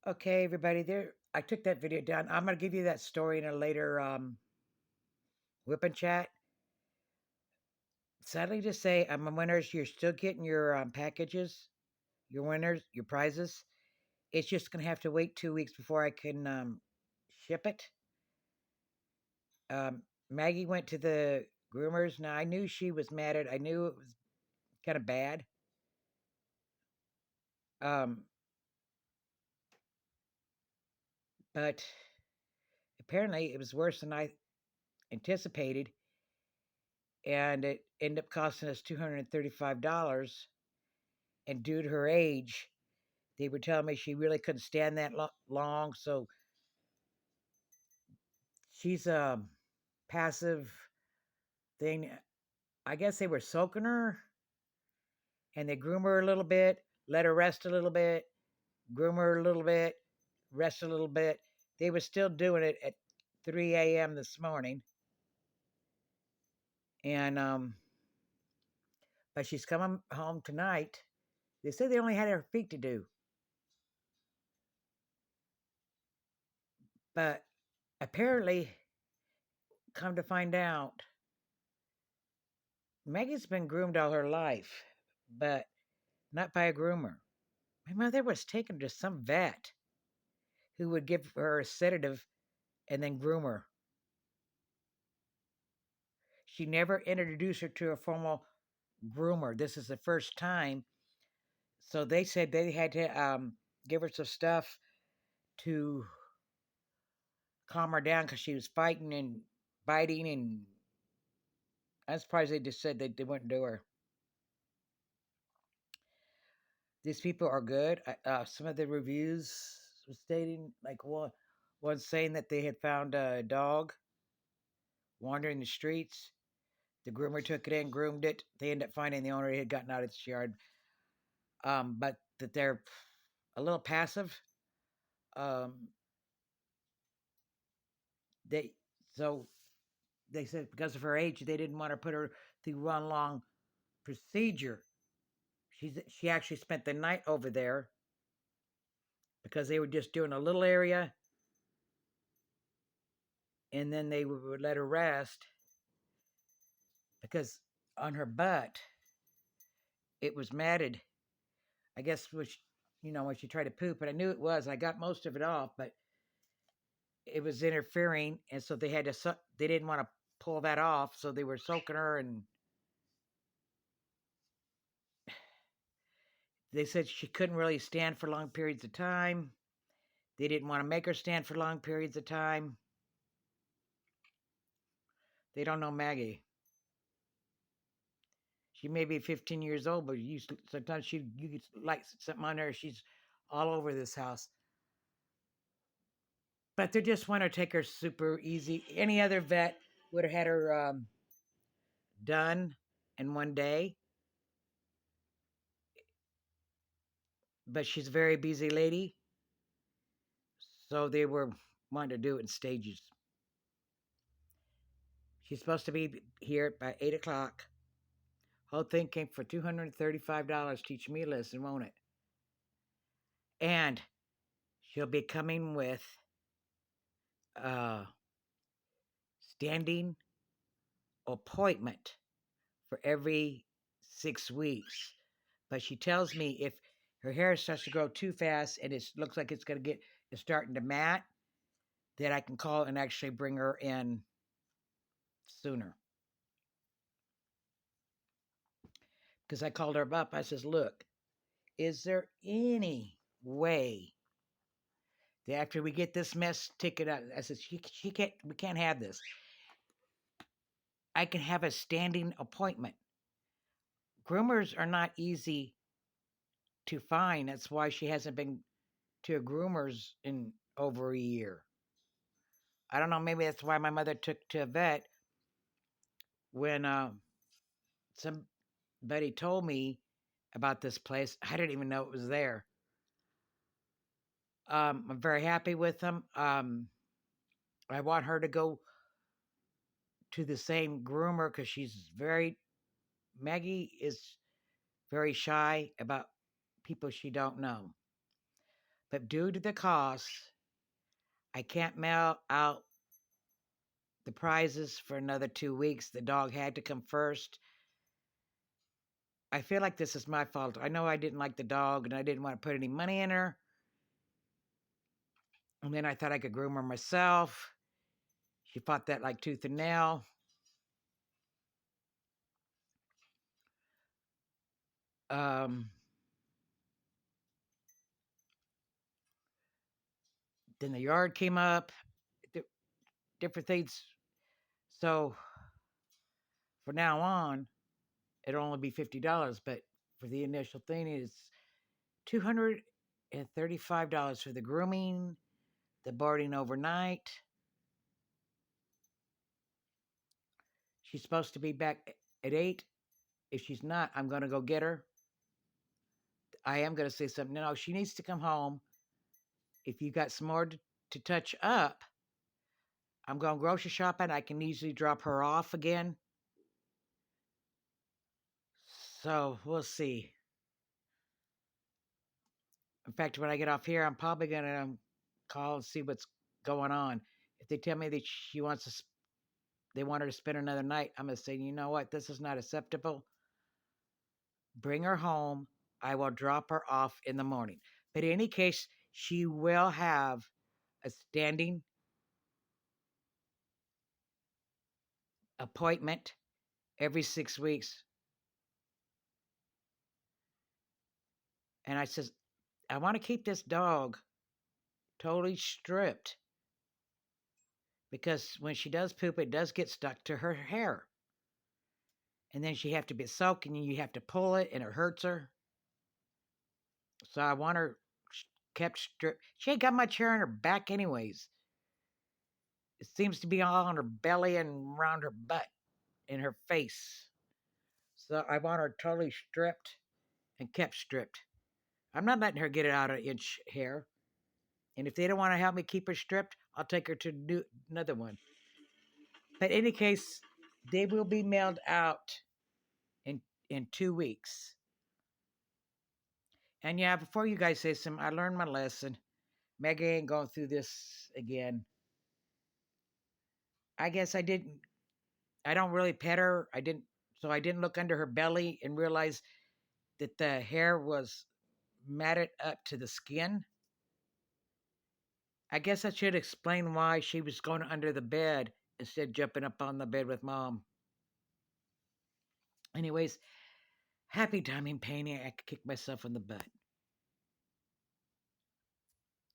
Okay, everybody, there. I took that video down. I'm gonna give you that story in a later whip and chat. Sadly to say, I'm a winners. You're still getting your packages, your winners, your prizes. It's just gonna have to wait 2 weeks before I can ship it. Maggie went to the groomers. Now I knew she was mad at. I knew it was kind of bad. Um, but apparently it was worse than I anticipated, and it ended up costing us $235. And due to her age, they were telling me she really couldn't stand that long. So she's a passive thing. I guess they were soaking her and they groom her a little bit, let her rest a little bit, groom her a little bit, rest a little bit. They were still doing it at 3 a.m. this morning. And, but she's coming home tonight. They said they only had her feet to do. But apparently, come to find out, Maggie's been groomed all her life, but not by a groomer. My mother was taken to some vet who would give her a sedative and then groom her. She never introduced her to a formal groomer. This is the first time. So they said they had to give her some stuff to calm her down because she was fighting and biting. And I'm surprised they just said they wouldn't do her. These people are good. Some of the reviews were stating, like one saying that they had found a dog wandering the streets. The groomer took it in, groomed it. They ended up finding the owner had gotten out of its yard. But that they're a little passive. Um, they so they said because of her age, they didn't want to put her through one long procedure. She actually spent the night over there because they were just doing a little area, and then they would let her rest because on her butt it was matted. I guess which when she tried to poop, but I knew it was. I got most of it off, but it was interfering, and so they had to. They didn't want to pull that off, so they were soaking her, and they said she couldn't really stand for long periods of time. They didn't want to make her stand for long periods of time. They don't know Maggie. She may be 15 years old, but sometimes you get like something on her. She's all over this house. But they just want to take her super easy. Any other vet would have had her done in one day, but she's a very busy lady, so they were wanting to do it in stages. She's supposed to be here by 8 o'clock. Whole thing came for $235. Teach me a lesson, won't it? And she'll be coming with a standing appointment for every 6 weeks. But she tells me if her hair starts to grow too fast and it looks like it's starting to mat, that I can call and actually bring her in sooner. Because I called her up. I says, look, is there any way that after we get this mess taken out, I said, she can't, we can't have this. I can have a standing appointment. Groomers are not easy to find. That's why she hasn't been to a groomer's in over a year. I don't know. Maybe that's why my mother took to a vet when somebody told me about this place. I didn't even know it was there. I'm very happy with them. I want her to go to the same groomer because Maggie is very shy about people she don't know. But due to the cost, I can't mail out the prizes for another 2 weeks. The dog had to come first. I feel like this is my fault. I know I didn't like the dog and I didn't want to put any money in her. And then I thought I could groom her myself. She fought that like tooth and nail. Um, then the yard came up, different things. So for now on, it'll only be $50. But for the initial thing, it's $235 for the grooming, the boarding overnight. She's supposed to be back at 8. If she's not, I'm going to go get her. I am going to say something. No, she needs to come home. If you got some more to touch up, I'm going grocery shopping. I can easily drop her off again. So we'll see. In fact, when I get off here, I'm probably going to call and see what's going on. If they tell me that they want her to spend another night, I'm going to say, you know what? This is not acceptable. Bring her home. I will drop her off in the morning. But in any case, she will have a standing appointment every 6 weeks. And I says, I want to keep this dog totally stripped because when she does poop, it does get stuck to her hair. And then she have to be soaked and you have to pull it and it hurts her. So I want her kept stripped. She ain't got much hair on her back anyways. It seems to be all on her belly and around her butt and her face. So I want her totally stripped and kept stripped. I'm not letting her get it out of inch hair. And if they don't want to help me keep her stripped, I'll take her to another one. But in any case, they will be mailed out in 2 weeks. And yeah, before you guys say something, I learned my lesson. Maggie ain't going through this again. I guess I don't really pet her. So I didn't look under her belly and realize that the hair was matted up to the skin. I guess I should explain why she was going under the bed instead of jumping up on the bed with mom. Anyways, happy timing, Painting. I could kick myself in the butt.